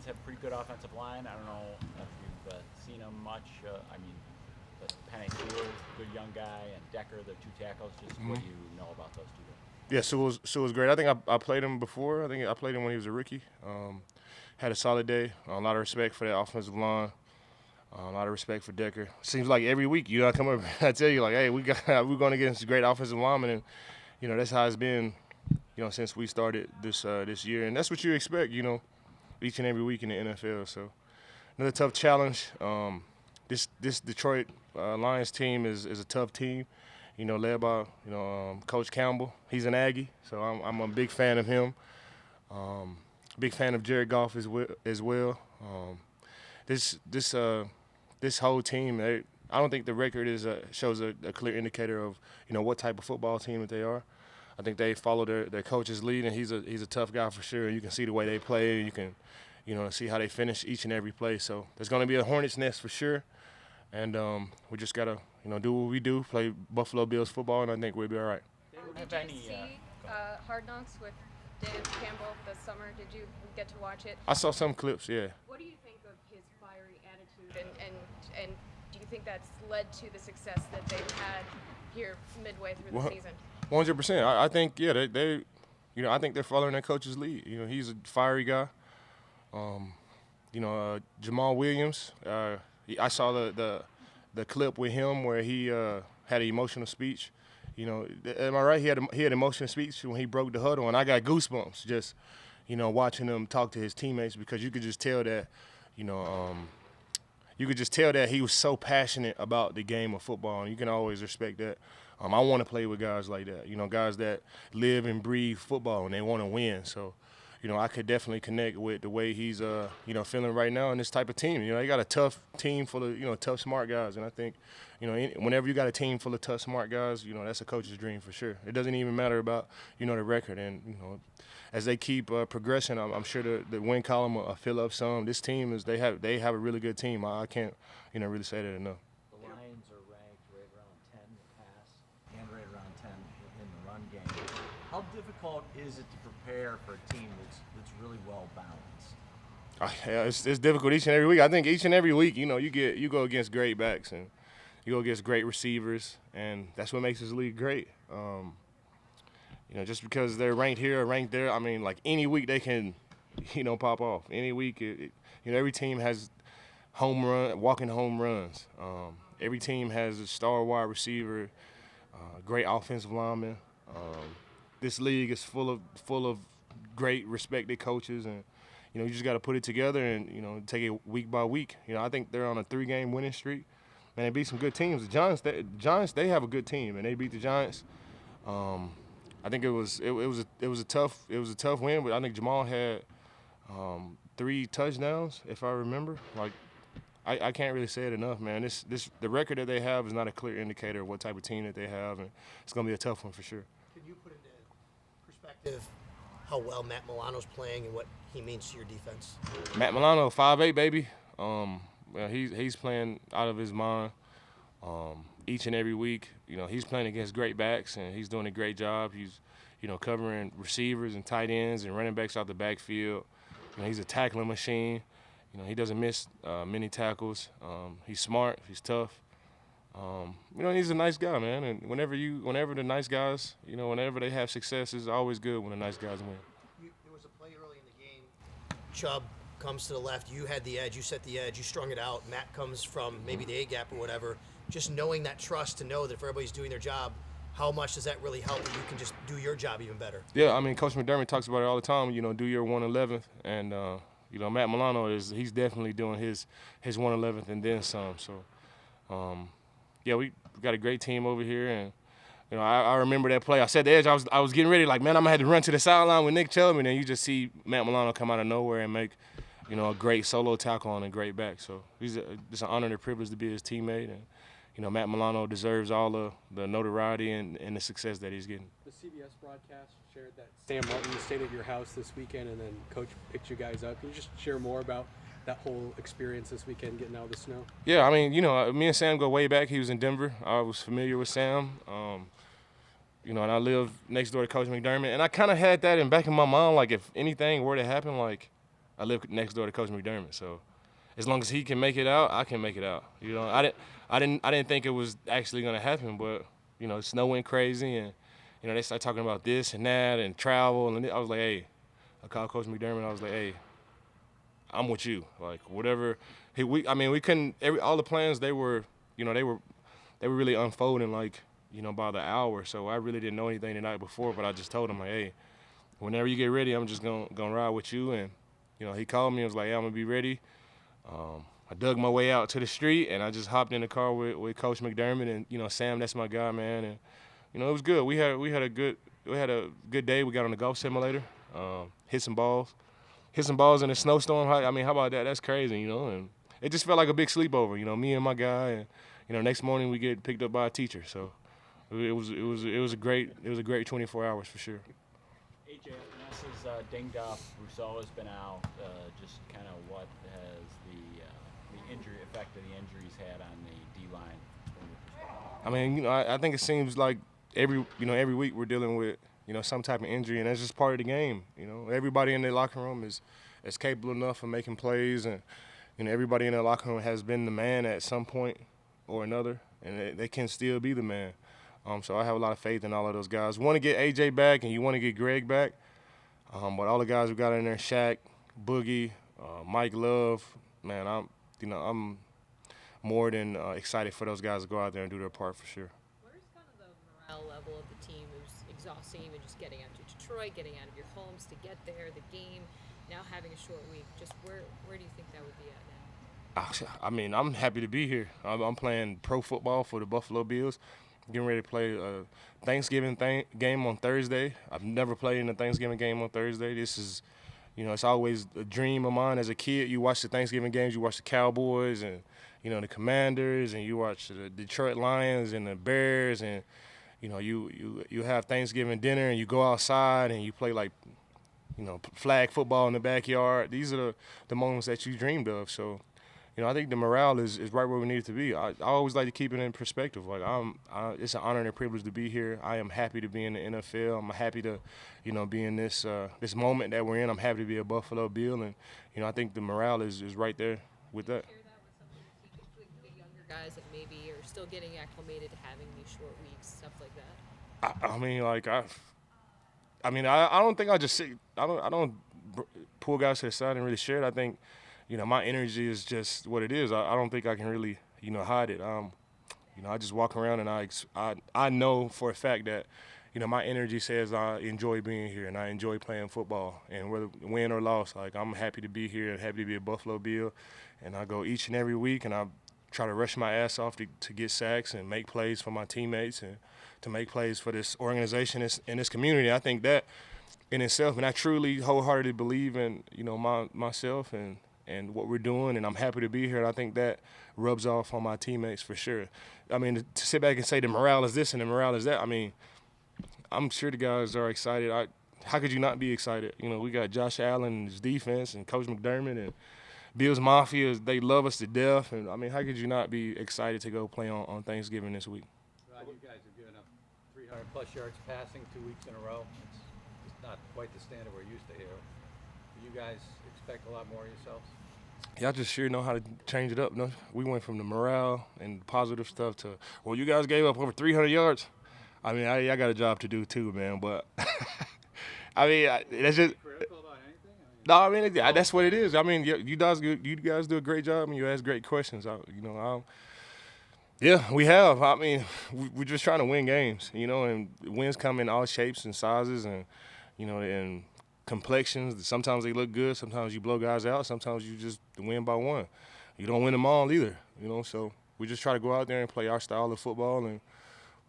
have a pretty good offensive line. I don't know if you've seen them much. But Penny Steele, good young guy, and Decker, the two tackles. Just what you know about those two guys. Yeah, Sewell was great. I think I played him before. I think I played him when he was a rookie. Had a solid day. A lot of respect for that offensive line. A lot of respect for Decker. Seems like every week, I come up and I tell you, like, hey, we're going to get some great offensive linemen, and that's how it's been, since we started this year, and that's what you expect, each and every week in the NFL. So another tough challenge. This Detroit Lions team is a tough team, led by Coach Campbell. He's an Aggie, so I'm a big fan of him. Big fan of Jared Goff as well. This whole team, I don't think the record shows a clear indicator of what type of football team that they are. I think they follow their coach's lead, and he's a tough guy for sure. You can see the way they play. You can see how they finish each and every play. So there's going to be a hornet's nest for sure, and we just gotta do what we do, play Buffalo Bills football, and I think we'll be all right. Did you see Hard Knocks with Dave Campbell this summer? Did you get to watch it? I saw some clips, yeah. What do you think of his fiery attitude, and do you think that's led to the success that they've had here midway through the season? 100%. I think, yeah, they I think they're following their coach's lead. He's a fiery guy. Jamal Williams. I saw the clip with him where he had an emotional speech. Am I right? He had emotional speech when he broke the huddle, and I got goosebumps just, watching him talk to his teammates, because you could just tell that, he was so passionate about the game of football, and you can always respect that. I want to play with guys like that, guys that live and breathe football and they want to win. So, I could definitely connect with the way he's, feeling right now in this type of team. You got a tough team full of, tough, smart guys. And I think, whenever you got a team full of tough, smart guys, that's a coach's dream for sure. It doesn't even matter about, the record. And, as they keep progressing, I'm sure the win column will fill up some. This team they have a really good team. I can't, really say that enough. The Lions are ranked right around 10 in the pass and right around 10 in the run game. How difficult is it to prepare for a team that's really well balanced? Yeah, it's difficult each and every week. I think each and every week, you go against great backs and you go against great receivers, and that's what makes this league great. Just because they're ranked here or ranked there, I mean, like any week they can, pop off. Any week, every team has walking home runs. Every team has a star wide receiver, great offensive lineman. This league is full of great, respected coaches, and you just got to put it together and take it week by week. I think they're on a 3-game winning streak, and they beat some good teams. The Giants, they have a good team, and they beat the Giants. I think it was a tough win, but I think Jamal had 3 touchdowns, if I remember. Like, I can't really say it enough, man. The record that they have is not a clear indicator of what type of team that they have, and it's going to be a tough one for sure. Can you put into perspective how well Matt Milano's playing and what he means to your defense? Matt Milano, 5'8", baby. He's playing out of his mind each and every week. He's playing against great backs, and he's doing a great job. He's, covering receivers and tight ends and running backs out the backfield. He's a tackling machine. He doesn't miss many tackles. He's smart. He's tough. He's a nice guy, man. And whenever the nice guys, whenever they have success, it's always good when the nice guys win. There was a play early in the game. Chubb comes to the left. You had the edge. You set the edge. You strung it out. Matt comes from maybe the A-gap or whatever. Just knowing that trust to know that if everybody's doing their job, how much does that really help that you can just do your job even better? Yeah, I mean, Coach McDermott talks about it all the time, do your 111th. And, Matt Milano he's definitely doing his 111th and then some. So, yeah, we got a great team over here. And, I remember that play. I set the edge. I was getting ready, like, man, I'm going to have to run to the sideline with Nick Chubb. And then you just see Matt Milano come out of nowhere and make, a great solo tackle on a great back. So it's an honor and a privilege to be his teammate. And, Matt Milano deserves all the notoriety and the success that he's getting. The CBS broadcast shared that Sam Martin stayed at your house this weekend, and then Coach picked you guys up. Can you just share more about that whole experience this weekend, getting out of the snow? Yeah, I mean, me and Sam go way back. He was in Denver. I was familiar with Sam. And I live next door to Coach McDermott. And I kind of had that in back in my mind, like, if anything were to happen, like, I live next door to Coach McDermott. So as long as he can make it out, I can make it out. You know, I didn't think it was actually gonna happen, but you know, snow went crazy, and you know, they started talking about this and that and travel, and I was like, hey, I called Coach McDermott. I was like, hey, I'm with you. Like whatever. We couldn't. All the plans they were really unfolding like, you know, by the hour. So I really didn't know anything the night before, but I just told him like, hey, whenever you get ready, I'm just gonna ride with you. And you know, he called me and was like, yeah, I'm gonna be ready. I dug my way out to the street, and I just hopped in the car with Coach McDermott, and you know, Sam, that's my guy, man. And you know, it was good. We had a good day. We got on the golf simulator, hit some balls in a snowstorm. I mean, how about that? That's crazy, you know. And it just felt like a big sleepover, you know, me and my guy. And you know, next morning we get picked up by a teacher. So it was a great 24 hours for sure. AJ, Vanessa's dinged up. Rousseau has been out. Just kind of what has the injury effect of the injuries had on the D-line from your perspective? I mean, you know, I think it seems like every week we're dealing with, you know, some type of injury, and that's just part of the game. You know, everybody in the locker room is capable enough of making plays, and you know, everybody in the locker room has been the man at some point or another, and they can still be the man. So I have a lot of faith in all of those guys. You want to get AJ back, and you want to get Greg back, but all the guys we got in there, Shaq, Boogie, Mike Love, man, I'm more than excited for those guys to go out there and do their part for sure. Where's kind of the morale level of the team? It was exhausting, even just getting out to Detroit, getting out of your homes to get there, the game, now having a short week. Just where do you think that would be at now? I mean, I'm happy to be here. I'm playing pro football for the Buffalo Bills. Getting ready to play a Thanksgiving game on Thursday. I've never played in a Thanksgiving game on Thursday. This is, you know, it's always a dream of mine as a kid. You watch the Thanksgiving games, you watch the Cowboys and, you know, the Commanders, and you watch the Detroit Lions and the Bears, and, you know, you have Thanksgiving dinner and you go outside and you play like, you know, flag football in the backyard. These are the moments that you dreamed of. So, you know, I think the morale is right where we need it to be. I always like to keep it in perspective. Like it's an honor and a privilege to be here. I am happy to be in the NFL. I'm happy to, you know, be in this moment that we're in. I'm happy to be a Buffalo Bill, and you know, I think the morale is right there with that. Share that with some of the younger guys that maybe are still getting acclimated to having these short weeks, stuff like that. I mean, like I don't think I just sit. I don't pull guys to the side and really share it. I think, you know, my energy is just what it is. I don't think I can really, you know, hide it. You know, I just walk around and I know for a fact that, you know, my energy says I enjoy being here and I enjoy playing football. And whether win or loss, like, I'm happy to be here and happy to be a Buffalo Bill. And I go each and every week and I try to rush my ass off to get sacks and make plays for my teammates and to make plays for this organization and this community. I think that in itself, and I truly wholeheartedly believe in, you know, myself and what we're doing, and I'm happy to be here. And I think that rubs off on my teammates for sure. I mean, to sit back and say the morale is this and the morale is that, I mean, I'm sure the guys are excited. How could you not be excited? You know, we got Josh Allen and his defense and Coach McDermott and Bills Mafia. They love us to death. And, I mean, how could you not be excited to go play on Thanksgiving this week? Rod, you guys have given up 300-plus yards passing 2 weeks in a row. It's not quite the standard we're used to here. Do you guys expect a lot more of yourselves? Y'all just sure know how to change it up. No, we went from the morale and positive stuff to, well, you guys gave up over 300 yards. I mean, I got a job to do too, man. But I mean, that's just. Critical about anything? No, I mean that's what it is. I mean, you guys do a great job, and you ask great questions. Yeah, we have. I mean, we're just trying to win games, you know, and wins come in all shapes and sizes, and you know, and complexions. Sometimes they look good. Sometimes you blow guys out. Sometimes you just win by one. You don't win them all either, you know. So we just try to go out there and play our style of football, and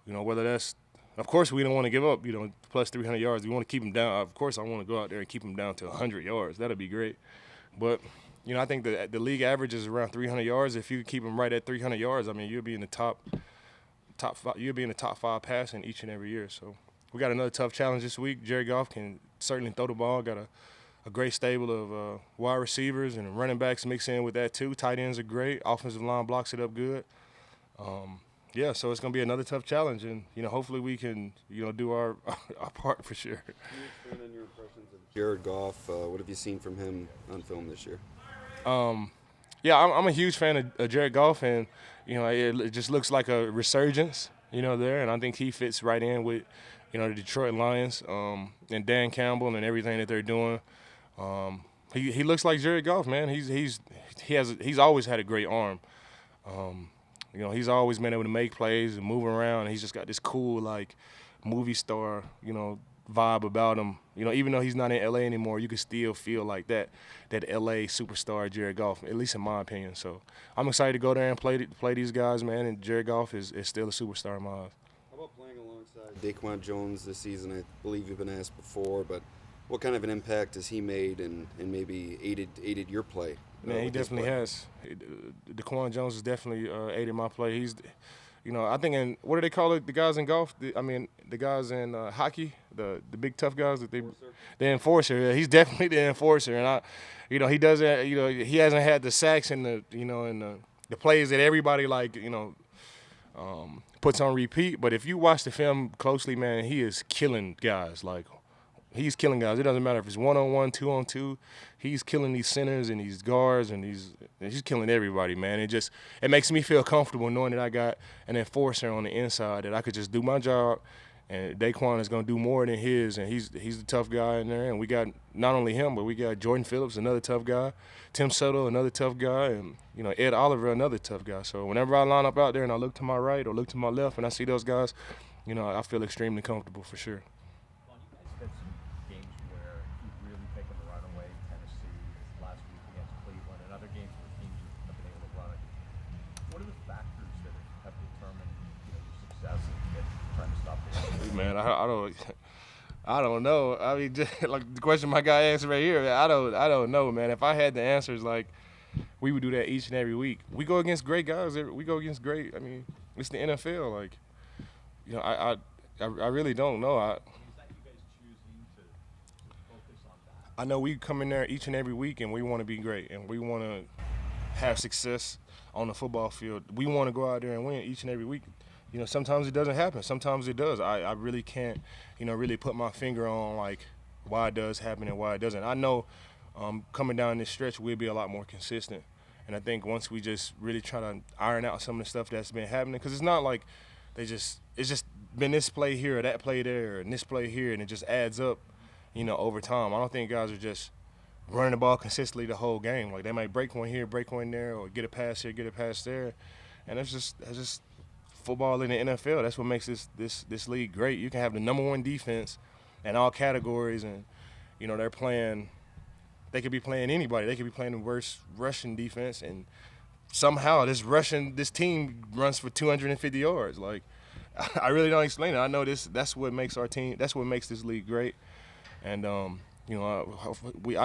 you know, whether that's, of course, we don't want to give up, you know, plus 300 yards. We want to keep them down. Of course, I want to go out there and keep them down to 100 yards. That'd be great. But, you know, I think the league average is around 300 yards. If you keep them right at 300 yards, I mean, you'll be in the top five. You'll be in the top 5 passing each and every year. So we got another tough challenge this week. Jared Goff can certainly throw the ball. Got a great stable of wide receivers and running backs mixed in with that too. Tight ends are great. Offensive line blocks it up good. yeah, so it's going to be another tough challenge, and hopefully we can do our our part for sure. Can you expand on your impressions of Jared Goff? What have you seen from him on film this year? Yeah, I'm a huge fan of Jared Goff, and it just looks like a resurgence, there, and I think he fits right in with the Detroit Lions and Dan Campbell and everything that they're doing. He looks like Jared Goff, man. He's always had a great arm. He's always been able to make plays and move around. And he's just got this cool like movie star, vibe about him. Even though he's not in LA anymore, you can still feel like that LA superstar Jared Goff, at least in my opinion. So I'm excited to go there and play these guys, man. And Jared Goff is still a superstar in my eyes. How about playing alongside Daquan Jones this season? I believe you've been asked before, but what kind of an impact has he made and maybe aided your play? Man, he definitely has. Daquan Jones has definitely aided my play. He's, I think what do they call it? The guys in golf? The guys in hockey, the big tough guys the enforcer. Yeah, he's definitely the enforcer, and he doesn't. He hasn't had the sacks and the plays that everybody puts on repeat. But if you watch the film closely, man, he is killing guys. He's killing guys. It doesn't matter if it's 1-on-1, 2-on-2. He's killing these centers and these guards and he's killing everybody, man. It makes me feel comfortable knowing that I got an enforcer on the inside that I could just do my job, and Daquan is going to do more than his, and he's the tough guy in there. And we got not only him, but we got Jordan Phillips, another tough guy, Tim Settle, another tough guy, and Ed Oliver, another tough guy. So whenever I line up out there and I look to my right or look to my left and I see those guys, I feel extremely comfortable for sure. Man, I don't know. I mean, just, like the question my guy asked right here, I don't know, man. If I had the answers, we would do that each and every week. We go against great guys. We go against great. I mean, it's the NFL. I really don't know. I know we come in there each and every week, and we want to be great, and we want to have success on the football field. We want to go out there and win each and every week. Sometimes it doesn't happen. Sometimes it does. I really can't, really put my finger on why it does happen and why it doesn't. I know coming down this stretch we'll be a lot more consistent. And I think once we just really try to iron out some of the stuff that's been happening, because it's not like it's just been this play here or that play there and this play here, and it just adds up, over time. I don't think guys are just running the ball consistently the whole game. They might break one here, break one there, or get a pass here, get a pass there. And that's just football in the NFL. That's what makes this league great. You can have the number one defense in all categories, and they could be playing anybody. They could be playing the worst rushing defense, and somehow this team runs for 250 yards. I really don't explain it. I know that's what makes our team. That's what makes this league great. And I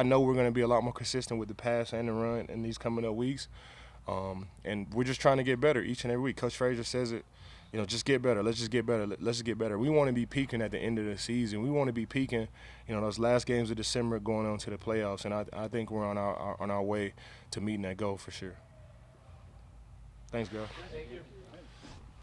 know we're going to be a lot more consistent with the pass and the run in these coming up weeks. And we're just trying to get better each and every week. Coach Frazier says it, just get better. Let's just get better. Let's just get better. We want to be peaking at the end of the season. We want to be peaking, those last games of December going on to the playoffs. And I think we're on our way to meeting that goal for sure. Thanks, girl. Thank you.